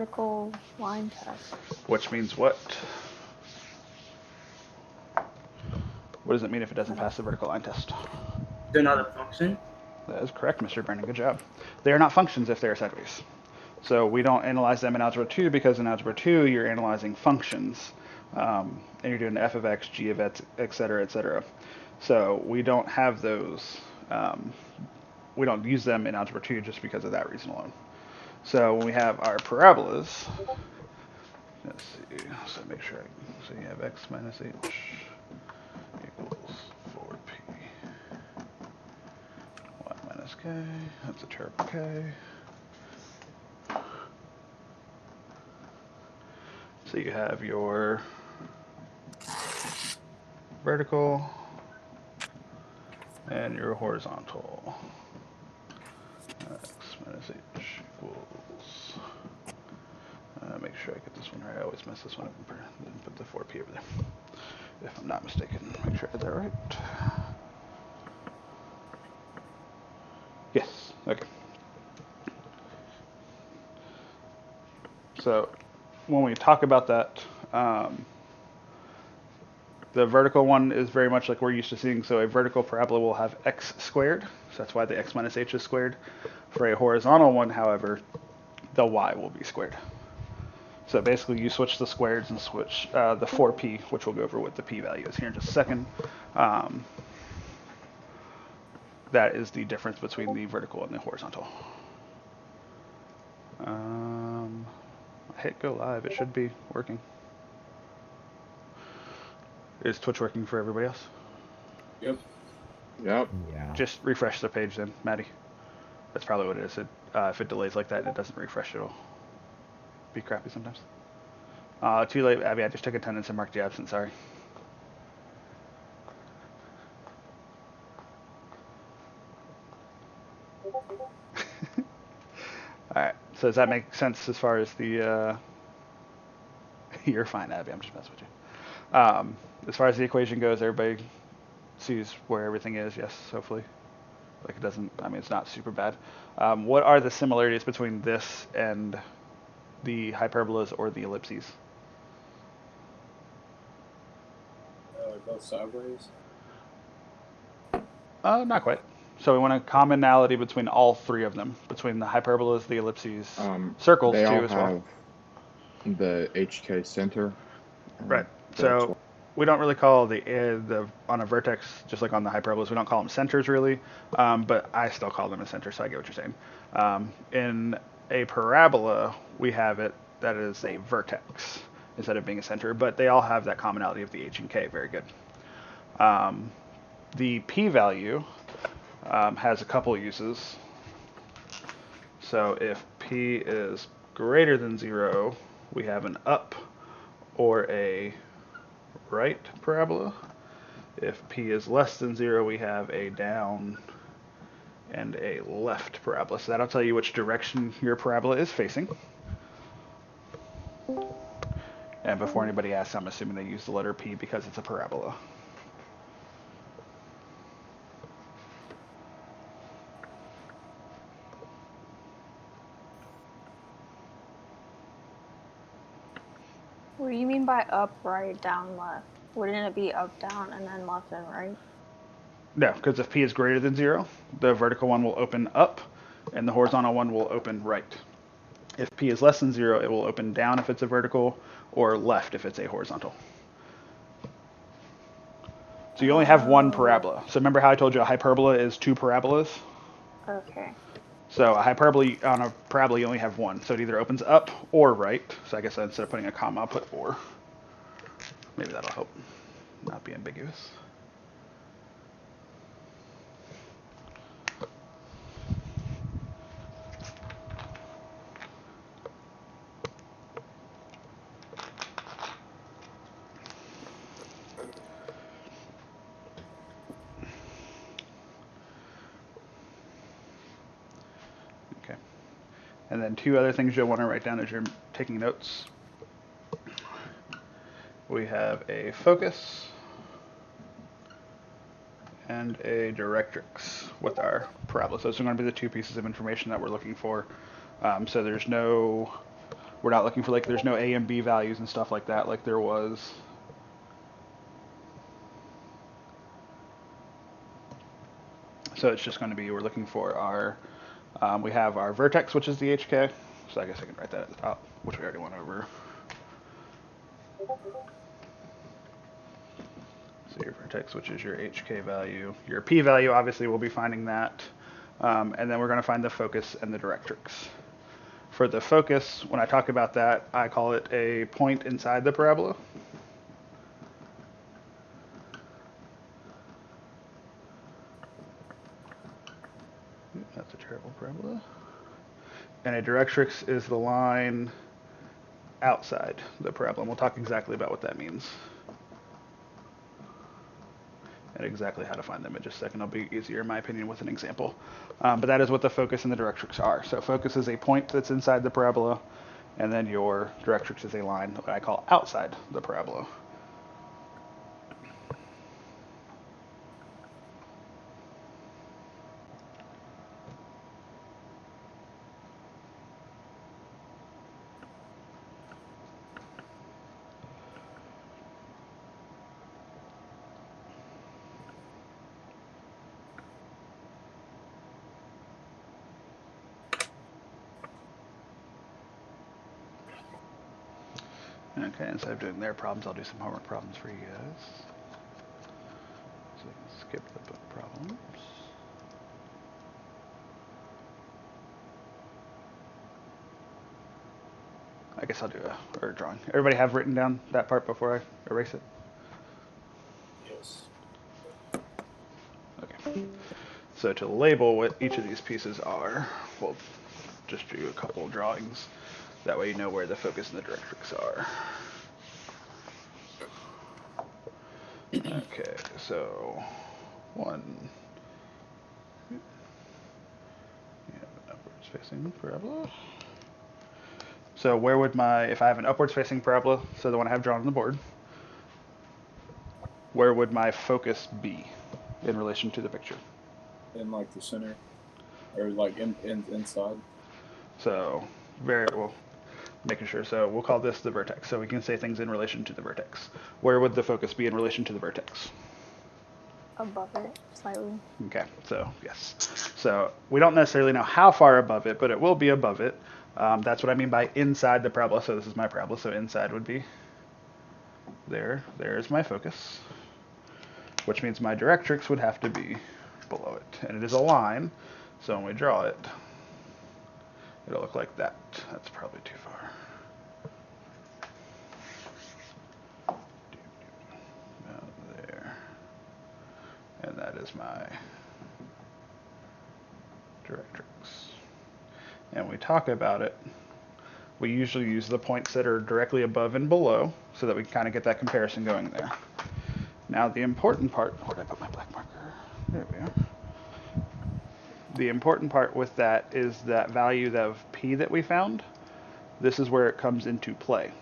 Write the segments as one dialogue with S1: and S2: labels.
S1: Vertical line test.
S2: Which means what? What does it mean if it doesn't pass the vertical line test?
S3: They're not a function?
S2: That is correct, Mr. Brennan. Good job. They are not functions if they are sideways. So we don't analyze them in Algebra 2 because in Algebra 2 you're analyzing functions. And you're doing f of x, g of x, et cetera, et cetera. So we don't have those. We don't use them in Algebra 2 just because of that reason alone. So when we have our parabolas, let's see, so make sure, so you have x minus h equals 4p. Y minus k, that's a terrible k. So you have your vertical and your horizontal. X minus h equals, make sure I get this one right. I always mess this one up and put the 4p over there. If I'm not mistaken, make sure I get that right. Yes, okay. So when we talk about that, the vertical one is very much like we're used to seeing. So a vertical parabola will have x squared. So that's why the x minus h is squared. For a horizontal one, however, the y will be squared. So basically you switch the squareds and switch the 4p, which we'll go over what the p value is here in just a second. That is the difference between the vertical and the horizontal. I hit go live. It should be working. Is Twitch working for everybody else?
S3: Yep.
S4: Yep.
S5: Yeah.
S2: Just refresh the page then, Maddie. That's probably what it is. If it delays like that and it doesn't refresh, it'll be crappy sometimes. Too late, Abby. I just took attendance and marked you absent. Sorry. All right. So does that make sense as far as the? You're fine, Abby. I'm just messing with you. As far as the equation goes, everybody sees where everything is. Yes, hopefully. Like it doesn't. I mean, it's not super bad. What are the similarities between this and the hyperbolas or the ellipses?
S3: Both sideways.
S2: Not quite. So we want a commonality between all three of them, between the hyperbolas, the ellipses, circles
S4: they
S2: too
S4: all
S2: as well.
S4: have the HK center.
S2: Right. So we don't really call the on a vertex, just like on the hyperbolas, we don't call them centers really, but I still call them a center, so I get what you're saying. In a parabola, we have it that is a vertex instead of being a center, but they all have that commonality of the h and k. Very good. The p-value has a couple uses. So if p is greater than 0, we have an up or a right parabola. If p is less than 0, we have a down and a left parabola. So that'll tell you which direction your parabola is facing. And before anybody asks, I'm assuming they use the letter p because it's a parabola.
S1: What do you mean by up, right, down, left? Wouldn't it be up, down, and then left and right?
S2: No, because if p is greater than 0, the vertical one will open up, and the horizontal one will open right. If p is less than 0, it will open down if it's a vertical, or left if it's a horizontal. So you only have one parabola. So remember how I told you a hyperbola is two parabolas?
S1: Okay.
S2: So a hyperbola, on a parabola, you only have one. So it either opens up or right. So I guess instead of putting a comma, I'll put or. Maybe that'll help not be ambiguous. And then two other things you'll want to write down as you're taking notes. We have a focus and a directrix with our parabola. So those are going to be the two pieces of information that we're looking for. So there's no We're not looking for like there's no A and B values and stuff like that like there was. So it's just going to be, we're looking for our, we have our vertex, which is the HK. So I guess I can write that at the top, which we already went over. So your vertex, which is your HK value. Your P value, obviously, we'll be finding that. And then we're going to find the focus and the directrix. For the focus, when I talk about that, I call it a point inside the parabola. That's a terrible parabola. And a directrix is the line outside the parabola. We'll talk exactly about what that means and exactly how to find them in just a second. It'll be easier, in my opinion, with an example. But that is what the focus and the directrix are. So focus is a point that's inside the parabola, and then your directrix is a line that I call outside the parabola. Okay, instead of doing their problems, I'll do some homework problems for you guys. So skip the book problems. I guess I'll do a drawing. Everybody have written down that part before I erase it?
S3: Yes.
S2: Okay. So to label what each of these pieces are, we'll just do a couple of drawings. That way you know where the focus and the directrix are. Okay, so one. You have an upwards facing parabola. So where would my, if I have an upwards facing parabola, so the one I have drawn on the board, where would my focus be in relation to the picture?
S3: In like the center, or like inside.
S2: So very well, making sure. So we'll call this the vertex. So we can say things in relation to the vertex. Where would the focus be in relation to the vertex?
S1: Above it, slightly.
S2: Okay, so yes. So we don't necessarily know how far above it, but it will be above it. That's what I mean by inside the parabola. So this is my parabola. So inside would be there. There's my focus, which means my directrix would have to be below it. And it is a line, so when we draw it, it'll look like that. That's probably too far. About there. And that is my directrix. And when we talk about it, we usually use the points that are directly above and below so that we can kind of get that comparison going there. Now the important part, where did I put my black marker? There we are. The important part with that is that value of P that we found. This is where it comes into play.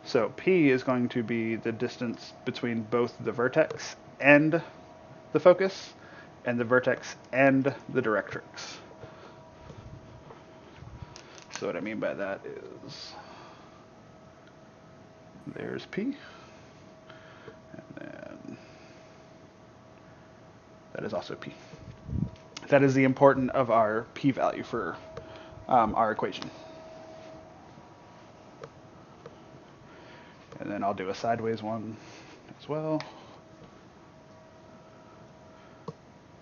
S2: So P is going to be the distance between both the vertex and the focus, and the vertex and the directrix. So what I mean by that is, there's P, and then that is also P. That is the important of our P value for our equation. And then I'll do a sideways one as well.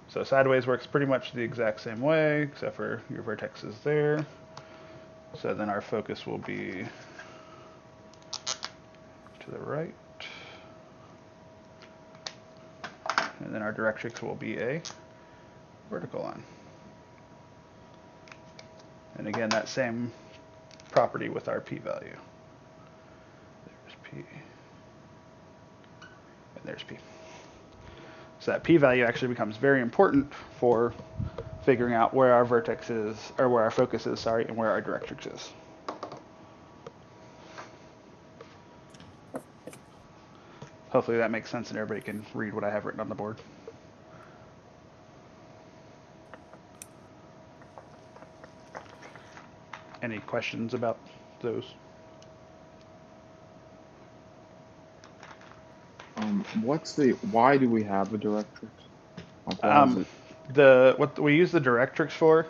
S2: So sideways works pretty much the exact same way, except for your vertex is there. So then our focus will be to the right. And then our directrix will be a vertical line. And again, that same property with our P value. There's P. And there's P. So that P value actually becomes very important for figuring out where our vertex is, or where our focus is, sorry, and where our directrix is. Hopefully that makes sense and everybody can read what I have written on the board. Any questions about those.
S4: Why do we have a directrix? Like, why is it?
S2: What we use the directrix for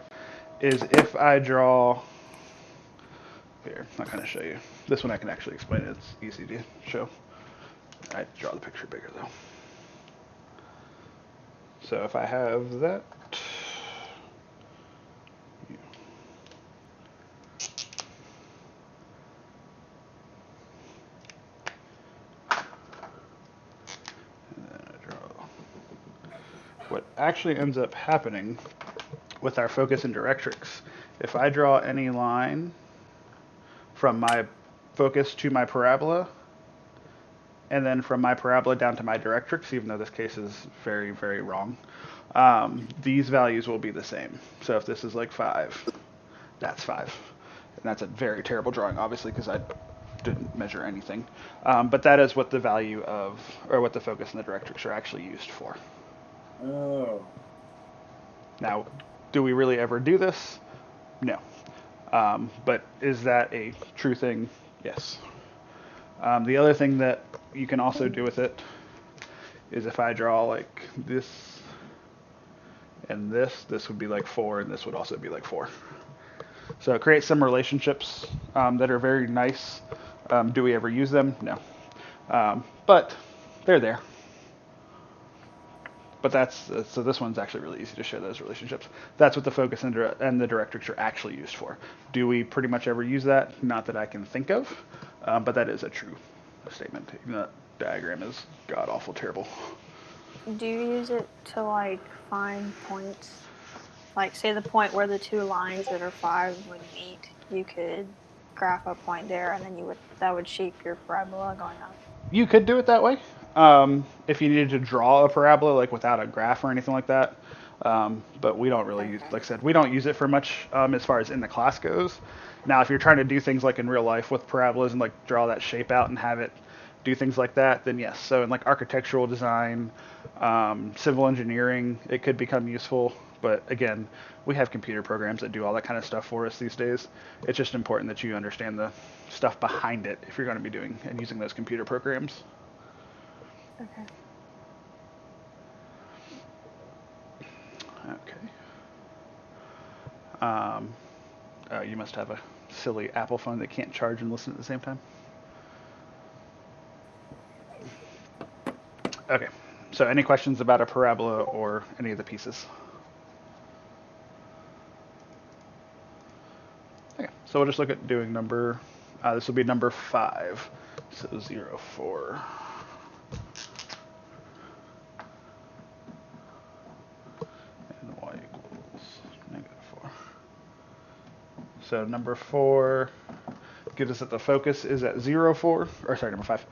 S2: is if I draw. Here, I'll kind of show you. This one I can actually explain. It's easy to show. I draw the picture bigger though. So if I have that, and then I draw. What actually ends up happening with our focus and directrix, if I draw any line from my focus to my parabola, and then from my parabola down to my directrix, even though this case is very, very wrong, these values will be the same. So if this is like 5, that's 5. And that's a very terrible drawing, obviously, because I didn't measure anything. But that is what the value of, or what the focus and the directrix are actually used for.
S3: Oh.
S2: Now, do we really ever do this? No. But is that a true thing? Yes. The other thing that you can also do with it is if I draw like this and this would be like 4, and this would also be like 4. So it creates some relationships that are very nice. Do we ever use them? No. But they're there. But so this one's actually really easy to show those relationships. That's what the focus and the directrix are actually used for. Do we pretty much ever use that? Not that I can think of, but that is a true statement. Even that diagram is god awful terrible.
S1: Do you use it to like find points? Like say the point where the two lines that are 5 would meet, you could graph a point there, and then that would shape your parabola going up.
S2: You could do it that way. If you needed to draw a parabola, like without a graph or anything like that. But we don't really use, like I said, we don't use it for much as far as in the class goes. Now, if you're trying to do things like in real life with parabolas and like draw that shape out and have it do things like that, then yes. So in like architectural design, civil engineering, it could become useful. But again, we have computer programs that do all that kind of stuff for us these days. It's just important that you understand the stuff behind it if you're going to be doing and using those computer programs.
S1: Okay.
S2: Okay. You must have a silly Apple phone that can't charge and listen at the same time. Okay. So any questions about a parabola or any of the pieces? Okay. So we'll just look at doing number, this will be number 5. So 0, 4. And y equals -4. So number 4 gives us that the focus is at 0, 4, or sorry, number 5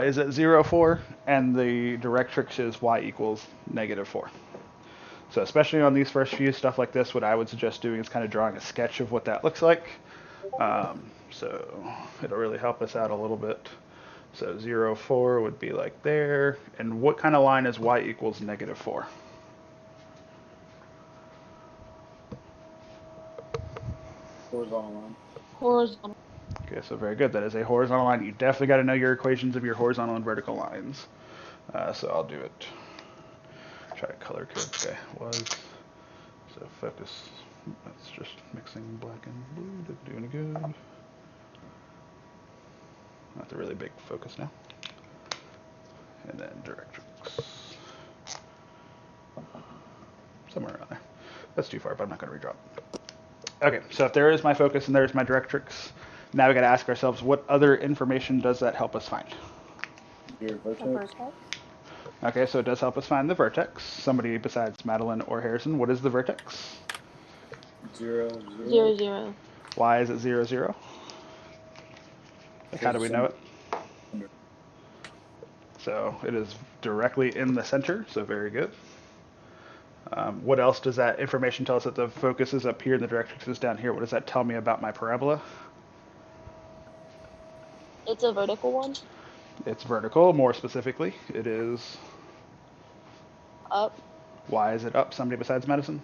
S2: is at 0, 4, and the directrix is y equals -4. So especially on these first few, stuff like this, what I would suggest doing is kind of drawing a sketch of what that looks like. So it'll really help us out a little bit. So 0, 4 would be like there. And what kind of line is y equals -4?
S3: Horizontal line.
S1: Horizontal.
S2: Okay, so very good. That is a horizontal line. You definitely got to know your equations of your horizontal and vertical lines. So I'll do it. Try to color code. Okay, was. So focus. That's just mixing black and blue. Didn't do any good. Not the really big focus now. And then directrix. Somewhere around there. That's too far, but I'm not going to redraw it. Okay, so if there is my focus and there's my directrix, now we got to ask ourselves, what other information does that help us find?
S3: Your vertex.
S1: The vertex.
S2: Okay, so it does help us find the vertex. Somebody besides Madeline or Harrison, what is the vertex?
S3: 0, 0.
S1: 0, 0.
S2: Why is it 0, 0? Like, how do we know it? So it is directly in the center, so very good. What else does that information tell us? That the focus is up here and the directrix is down here. What does that tell me about my parabola?
S5: It's a vertical one?
S2: It's vertical, more specifically. It is...
S5: Up.
S2: Why is it up? Somebody besides Madison?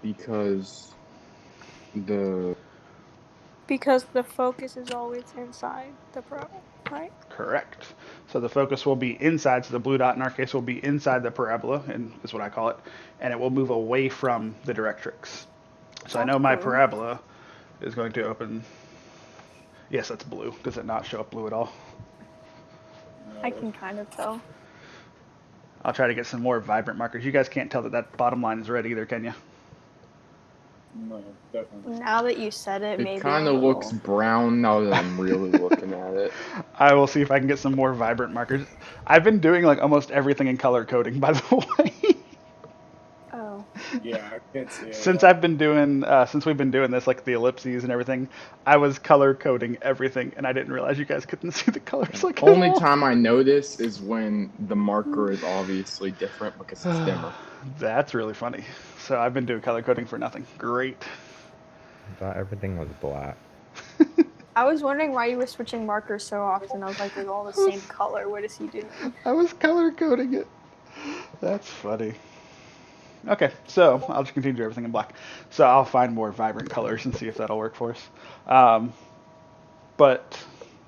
S4: Because The
S1: Because the focus is always inside the parabola, right?
S2: Correct. So the focus will be inside, so the blue dot in our case will be inside the parabola, and is what I call it, and it will move away from the directrix. So I
S1: That's
S2: know my
S1: blue.
S2: parabola is going to open. Yes, that's blue. Does it not show up blue at all?
S1: I can kind of tell.
S2: I'll try to get some more vibrant markers. You guys can't tell that that bottom line is red either, can you?
S3: No, definitely.
S1: Now that you said it,
S4: it
S1: maybe
S4: kind
S1: a
S4: of looks
S1: little.
S4: brown now that I'm really looking at it.
S2: I will see if I can get some more vibrant markers. I've been doing like almost everything in color coding, by the way.
S1: Oh.
S3: Yeah, I can't see it.
S2: Since I've been doing, since we've been doing this, like the ellipses and everything, I was color coding everything, and I didn't realize you guys couldn't see the colors like at
S4: Only
S2: all.
S4: time I notice is when the marker is obviously different because it's dimmer.
S2: That's really funny. So I've been doing color coding for nothing. Great.
S6: I thought everything was black.
S1: I was wondering why you were switching markers so often. I was like, they're all the same color. What is he doing?
S2: I was color coding it. That's funny. Okay, so I'll just continue to do everything in black. So I'll find more vibrant colors and see if that'll work for us.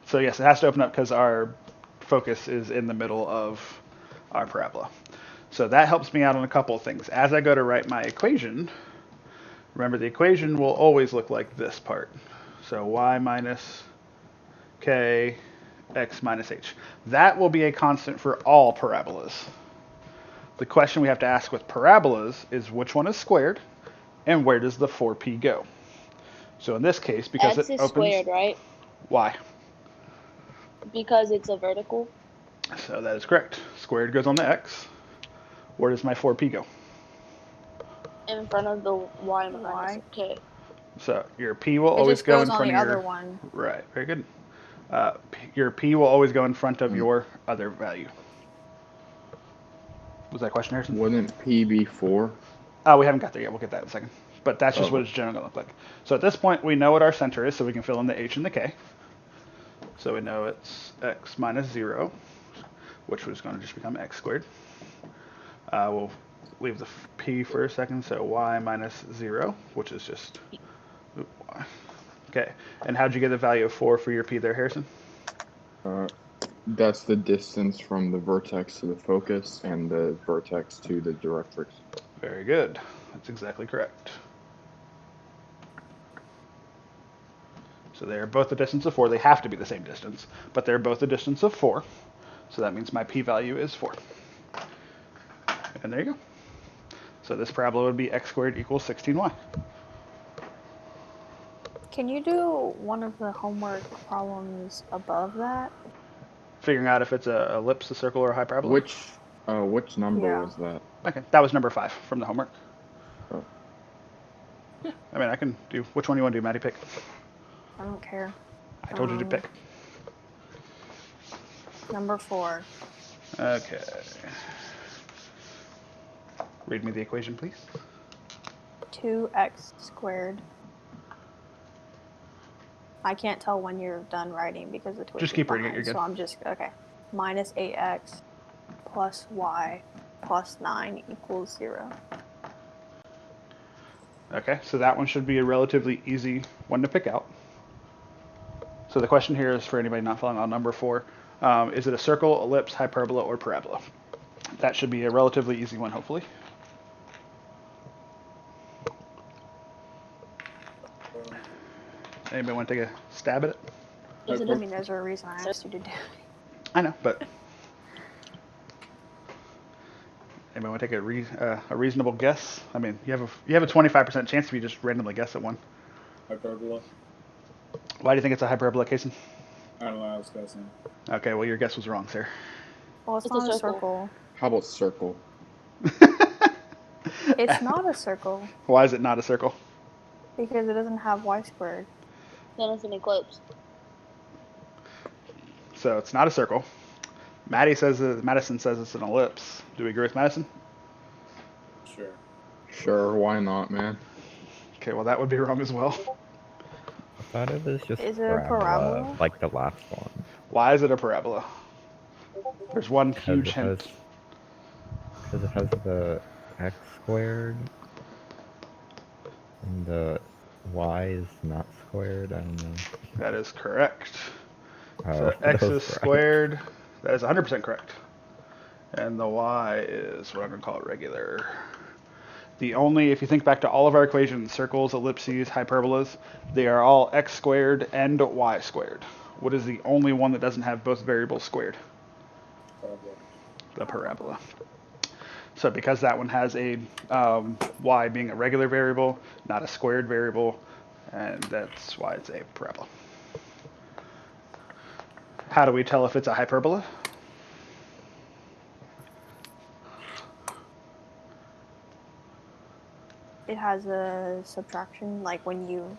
S2: So yes, it has to open up because our focus is in the middle of our parabola. So that helps me out on a couple of things. As I go to write my equation, remember the equation will always look like this part. So y minus k x minus h. That will be a constant for all parabolas. The question we have to ask with parabolas is which one is squared and where does the 4p go? So in this case, because
S5: X
S2: it
S5: is
S2: opens...
S5: squared, right?
S2: Why?
S5: Because it's a vertical.
S2: So that is correct. Squared goes on the x. Where does my 4p go?
S5: In front of the y minus
S1: Y.
S5: k.
S2: So your p will
S1: It
S2: always
S1: just
S2: go
S1: goes
S2: in
S1: on
S2: front
S1: the
S2: of your...
S1: other one.
S2: Right, very good. Your p will always go in front of your other value. Was that a question, Harrison?
S4: Wouldn't P be 4?
S2: Oh, we haven't got there yet. We'll get that in a second. But that's just
S4: Oh.
S2: what it's generally going to look like. So at this point, we know what our center is, so we can fill in the h and the k. So we know it's x minus 0, which was going to just become x squared. We'll leave the p for a second, so y minus 0, which is just y. Okay, and how'd you get the value of 4 for your p there, Harrison?
S4: That's the distance from the vertex to the focus and the vertex to the directrix.
S2: Very good. That's exactly correct. So they are both a distance of 4. They have to be the same distance, but they're both a distance of 4. So that means my p-value is 4. And there you go. So this parabola would be x squared equals 16y.
S1: Can you do one of the homework problems above that?
S2: Figuring out if it's a ellipse, a circle, or a hyperbola.
S4: Which number
S1: Yeah.
S4: was that?
S2: Okay, that was number 5 from the homework.
S4: Oh.
S2: I mean, I can do... Which one do you want to do, Maddie? Pick.
S1: I don't care.
S2: I told you to pick.
S1: Number 4.
S2: Okay. Read me the equation, please.
S1: 2x squared. I can't tell when you're done writing because the Twitch
S2: Just
S1: is
S2: keep reading it,
S1: behind,
S2: you're good.
S1: So I'm just, okay. Minus 8x plus y plus 9 equals 0.
S2: Okay, so that one should be a relatively easy one to pick out. So the question here is for anybody not following on number 4. Is it a circle, ellipse, hyperbola, or parabola? That should be a relatively easy one, hopefully. Anybody want to take a stab at it?
S5: Is it
S1: I
S5: a
S1: mean, there's a reason I asked you to do it.
S2: I know, but... Anybody want to take a reasonable guess? I mean, you have a 25% chance if you just randomly guess at one.
S3: Hyperbola.
S2: Why do you think it's a hyperbola, Kason?
S3: I don't know. I was guessing.
S2: Okay, well, your guess was wrong, sir.
S1: Well, it's
S5: It's
S1: not
S5: a
S1: a
S5: circle.
S1: circle.
S4: How about circle?
S1: It's not a circle
S2: Why is it not a circle?
S1: because it doesn't have y squared.
S5: Then it's an eclipse.
S2: So it's not a circle. Madison says it's an ellipse. Do we agree with Madison?
S3: Sure.
S4: Sure, why not, man?
S2: Okay, well, that would be wrong as well.
S6: I thought it was just
S1: Is it a parabola?
S6: like the last one.
S2: Why is it a parabola? There's one huge hint.
S6: Because it has the x squared and the Y is not squared. I don't know.
S2: That is correct.
S6: Oh,
S2: So
S6: that
S2: x
S6: was
S2: is
S6: right.
S2: squared. That is 100% correct. And the y is what I'm going to call it regular. The only, if you think back to all of our equations, circles, ellipses, hyperbolas, they are all x squared and y squared. What is the only one that doesn't have both variables squared?
S3: Parabola.
S2: The parabola. So because that one has a y being a regular variable, not a squared variable, and that's why it's a parabola. How do we tell if it's a hyperbola?
S1: It has a subtraction, like when you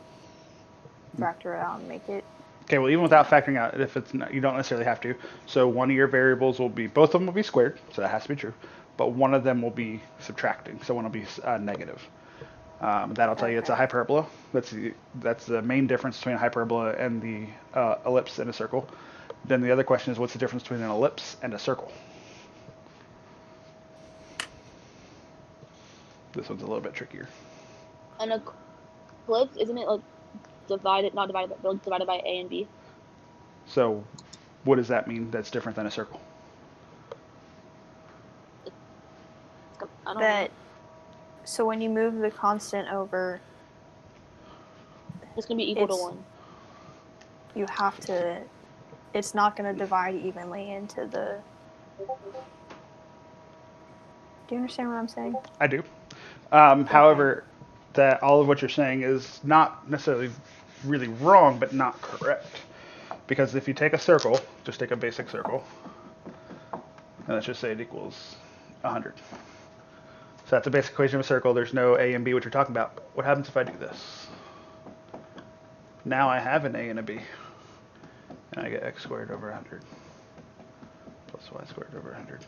S1: factor it out and make it.
S2: Okay, well, even without factoring out, if it's not, you don't necessarily have to. So one of your variables will be, both of them will be squared, so that has to be true. But one of them will be subtracting, so one will be negative. That'll tell you it's a
S1: Okay.
S2: hyperbola. That's the main difference between a hyperbola and the ellipse and a circle. Then the other question is, what's the difference between an ellipse and a circle? This one's a little bit trickier.
S5: An eclipse, isn't it like divided, not divided, but divided by A and B?
S2: So what does that mean that's different than a circle?
S5: I don't know.
S1: That so when you move the constant over,
S5: It's gonna be equal to
S1: it's
S5: 1.
S1: you have to. It's not going to divide evenly into the. Do you understand what I'm saying?
S2: I do.
S1: Okay.
S2: However, that all of what you're saying is not necessarily really wrong, but not correct. Because if you take a circle, just take a basic circle, and let's just say it equals 100. So that's a basic equation of a circle. There's no a and b, which we're talking about. What happens if I do this? Now I have an a and a b, and I get x squared over 100 plus y squared over 100.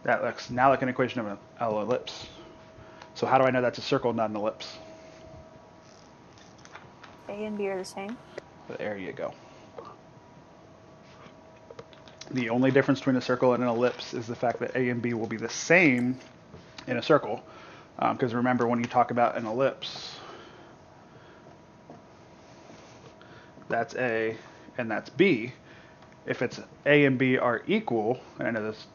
S2: That looks now like an equation of an ellipse. So how do I know that's a circle, not an ellipse?
S1: A and B are the same.
S2: There you go. The only difference between a circle and an ellipse is the fact that a and b will be the same in a circle. Because remember, when you talk about an ellipse, that's a and that's b. If it's a and b are equal, and I know this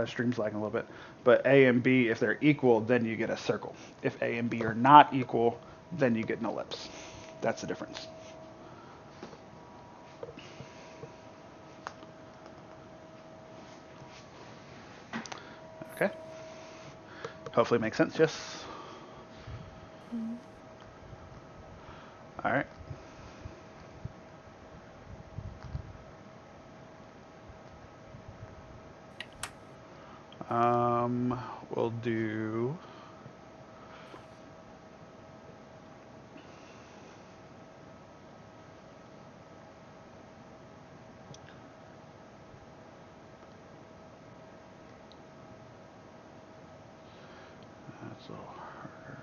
S2: stream's lagging a little bit, but a and b, if they're equal, then you get a circle. If a and b are not equal, then you get an ellipse. That's the difference. Okay. Hopefully it makes sense, yes?
S1: Mm-hmm.
S2: All right. We'll do. That's a little harder.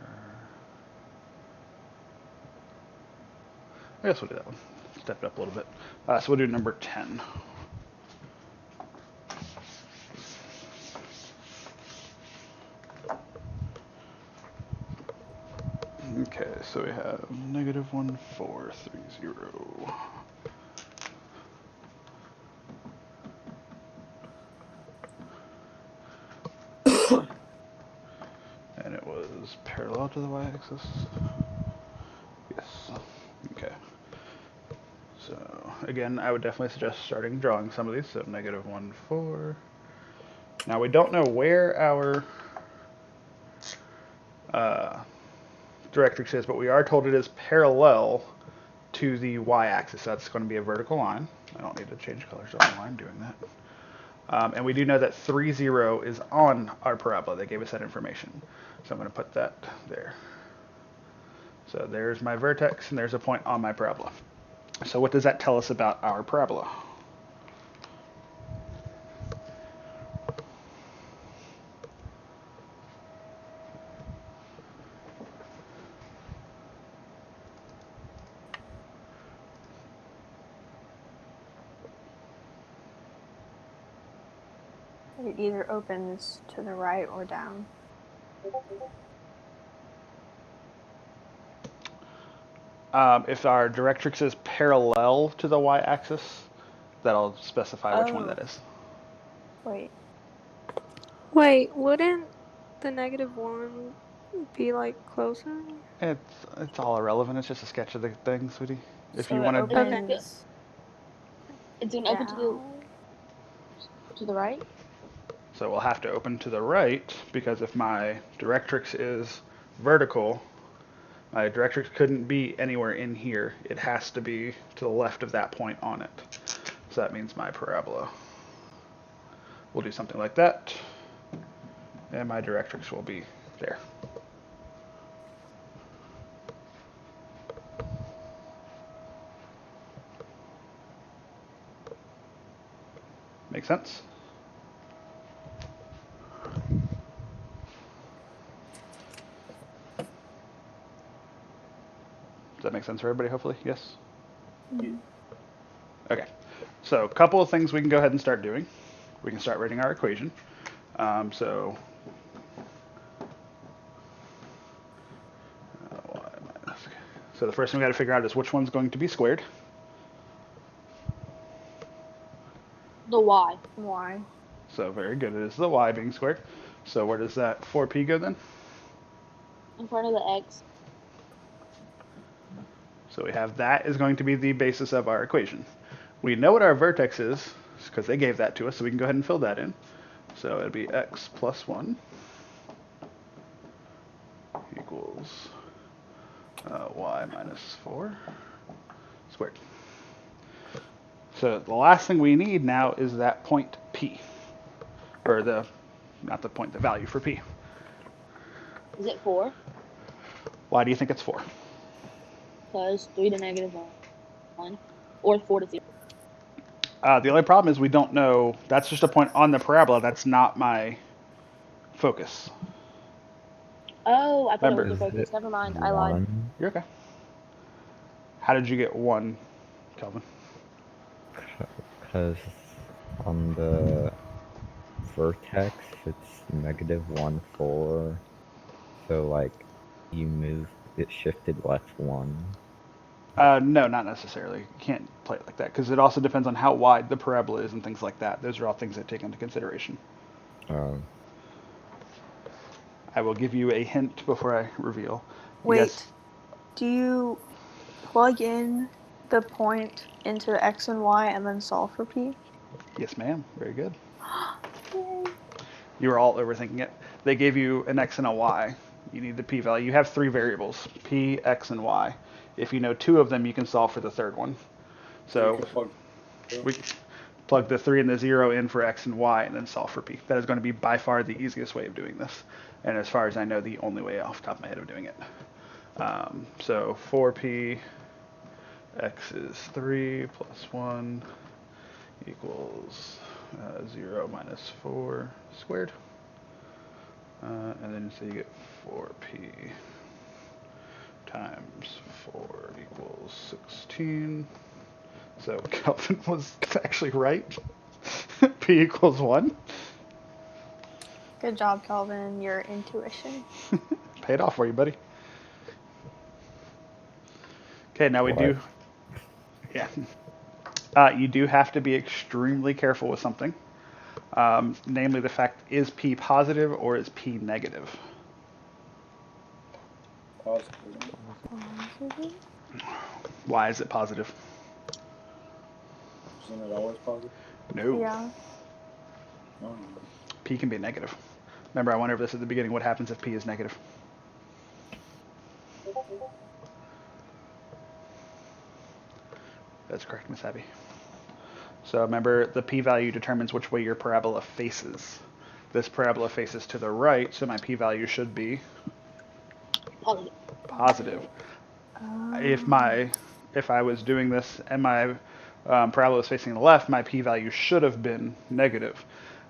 S2: I guess we'll do that one. Step it up a little bit. So we'll do number 10. Okay, so we have negative 1430. And it was parallel to the y-axis. Yes. Okay. So again, I would definitely suggest starting drawing some of these. So negative 1, 4. Now we don't know where our directrix is, but we are told it is parallel to the y-axis. That's going to be a vertical line. I don't need to change colors on while I'm doing that. And we do know that 3, 0 is on our parabola. They gave us that information. So I'm going to put that there. So there's my vertex, and there's a point on my parabola. So what does that tell us about our parabola?
S1: It either opens to the right or down.
S2: If our directrix is parallel to the y-axis, that'll specify which one
S1: Oh.
S2: that is.
S1: Wait.
S7: Wait, wouldn't the -1 be like closer?
S2: It's all irrelevant. It's just a sketch of the thing, sweetie. If
S1: So
S2: you
S1: it
S2: want to,
S1: opens
S5: It's gonna open
S1: down.
S5: to the right.
S2: so we'll have to open to the right because if my directrix is vertical, my directrix couldn't be anywhere in here. It has to be to the left of that point on it. So that means my parabola will do something like that, and my directrix will be there. Make sense? Does that make sense for everybody, hopefully? Yes? Okay. So a couple of things we can go ahead and start doing. We can start writing our equation. So the first thing we got to figure out is which one's going to be squared.
S5: The Y.
S1: Y.
S2: So very good. It is the y being squared. So where does that 4p go then?
S5: In front of the X.
S2: So we have that is going to be the basis of our equation. We know what our vertex is because they gave that to us, so we can go ahead and fill that in. So it'd be x plus 1 equals y minus 4 squared. So the last thing we need now is that point p, or not the point, the value for p.
S5: Is it 4?
S2: Why do you think it's 4?
S5: Because 3 to -1. Or 4 to 0.
S2: The only problem is we don't know. That's just a point on the parabola. That's not my focus.
S5: Oh, I thought
S2: Remember,
S5: it was the
S6: Is
S5: focus.
S6: it
S5: Never mind. I lied.
S6: 1?
S2: You're okay. How did you get 1, Kelvin?
S6: Because on the vertex, it's -1, 4. So, like, it shifted left 1.
S2: No, not necessarily. You can't play it like that because it also depends on how wide the parabola is and things like that. Those are all things that take into consideration. I will give you a hint before I reveal.
S1: Wait. Do you plug in the point into X and Y and then solve for P?
S2: Yes, ma'am. Very good.
S1: Yay.
S2: You were all overthinking it. They gave you an X and a Y. You need the P value. You have 3 variables, P, X, and Y. If you know 2 of them, you can solve for the third one. So we plug the 3 and the 0 in for X and Y and then solve for P. That is going to be by far the easiest way of doing this. And as far as I know, the only way off the top of my head of doing it. So 4P, X is 3 plus 1 equals 0 minus 4 squared. And then so you get 4p times 4 equals 16. So Kelvin was actually right. P equals 1.
S1: Good job, Calvin. Your intuition.
S2: Paid off for you, buddy. Okay, now we do. Yeah. You do have to be extremely careful with something. Namely the fact, is P positive or is P negative?
S3: Positive.
S2: Why is it positive?
S3: Isn't it always positive?
S2: No.
S1: Yeah.
S3: No.
S2: P can be negative. Remember, I went over this at the beginning. What happens if P is negative? That's correct, Miss Abby. So remember, the p-value determines which way your parabola faces. This parabola faces to the right, so my p-value should be positive. If I was doing this and my parabola was facing the left, my p-value should have been negative.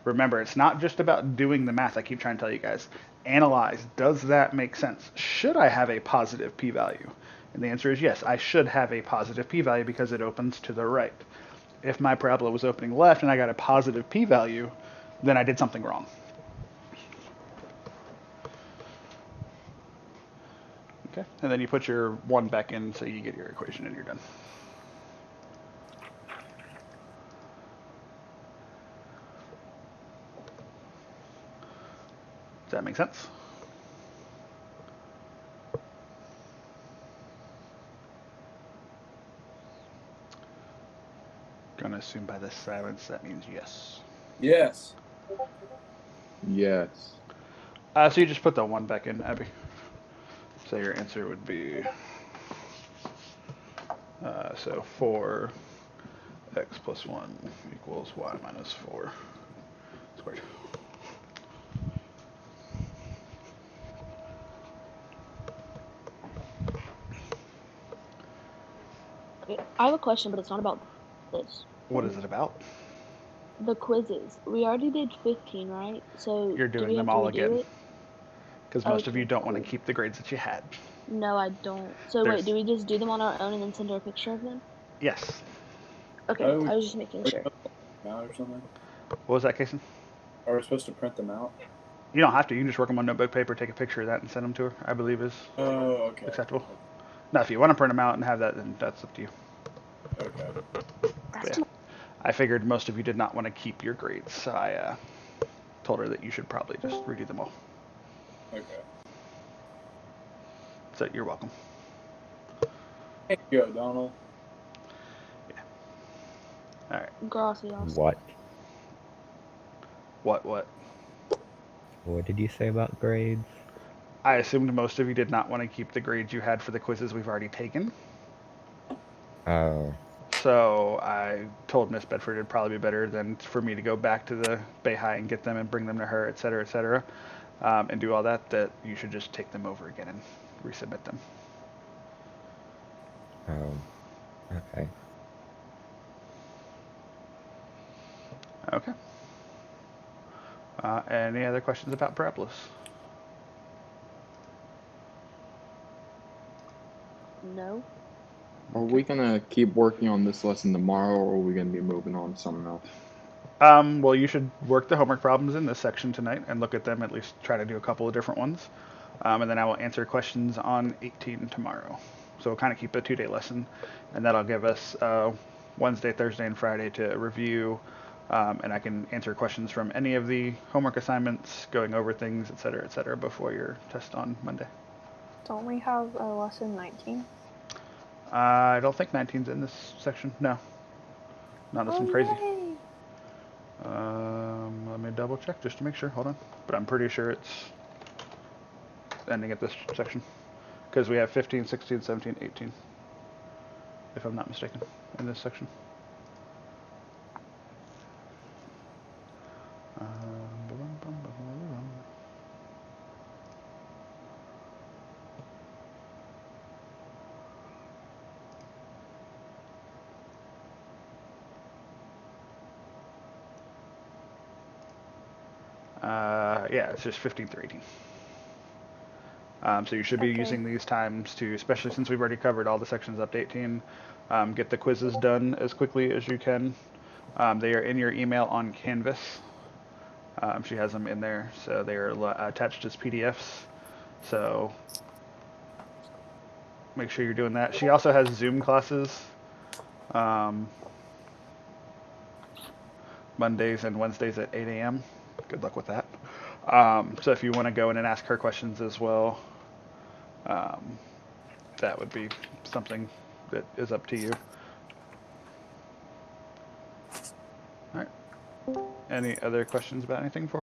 S2: Remember, it's not just about doing the math. I keep trying to tell you guys. Analyze. Does that make sense? Should I have a positive p-value? And the answer is yes, I should have a positive p-value because it opens to the right. If my parabola was opening left and I got a positive p-value, then I did something wrong. Okay, and then you put your 1 back in so you get your equation and you're done. Does that make sense? Gonna assume by this silence that means yes.
S3: Yes.
S4: Yes.
S2: So you just put the 1 back in, Abby. So your answer would be so 4x plus 1 equals y minus 4 squared.
S5: Okay, I have a question, but it's not about this.
S2: What is it about?
S5: The quizzes. We already did 15, right? So
S2: You're
S5: do
S2: doing
S5: we have
S2: them
S5: to
S2: all
S5: redo
S2: again.
S5: it?
S2: Because most of you
S5: Okay,
S2: don't want to
S5: cool.
S2: keep the grades that you had.
S5: No, I don't. So
S2: There's
S5: wait, do we just do them on our own and then send her a picture of them?
S2: yes.
S5: Okay,
S3: Oh,
S5: I was just making
S3: are we
S5: sure.
S3: supposed to print them out or something?
S2: What was that, Kason?
S3: Are we supposed to print them out?
S2: You don't have to. You can just work them on notebook paper, take a picture of that, and send them to her. I believe is
S3: Oh, okay.
S2: acceptable. Now, if you want to print them out and have that, then that's up to you.
S3: Okay.
S5: That's
S2: But yeah, I figured most of you did not want to keep your grades, so I told her that you should probably just redo them all.
S3: Okay.
S2: So you're welcome.
S3: Thank you, O'Donnell.
S2: All right.
S5: Gracias.
S6: What?
S2: What?
S6: What did you say about grades?
S2: I assumed most of you did not want to keep the grades you had for the quizzes we've already taken.
S6: Oh,
S2: So I told Miss Bedford it'd probably be better than for me to go back to the Bay High and get them and bring them to her, et cetera, and do all that, that you should just take them over again and resubmit them.
S6: okay.
S2: Okay. Any other questions about Parabolas?
S5: No.
S4: Are we gonna keep working on this lesson tomorrow, or are we gonna be moving on to something else?
S2: Well, you should work the homework problems in this section tonight and look at them, at least try to do a couple of different ones. And then I will answer questions on 18 tomorrow. So we'll kind of keep a 2-day lesson, and that'll give us Wednesday, Thursday, and Friday to review. And I can answer questions from any of the homework assignments, going over things, et cetera, before your test on Monday.
S1: Don't we have a lesson 19?
S2: I don't think 19's in this section. No. Not unless I'm crazy.
S1: Yay!
S2: Let me double check just to make sure. Hold on. But I'm pretty sure it's ending at this section. Because we have 15, 16, 17, 18. If I'm not mistaken, in this section. Yeah, it's just 15 through 18. So you should be
S1: Okay.
S2: using these times to, especially since we've already covered all the sections up to 18, get the quizzes done as quickly as you can. They are in your email on Canvas. She has them in there, so they are attached as PDFs. So make sure you're doing that. She also has Zoom classes, Mondays and Wednesdays at 8 a.m. Good luck with that. So if you want to go in and ask her questions as well, that would be something that is up to you. All right. Any other questions about anything for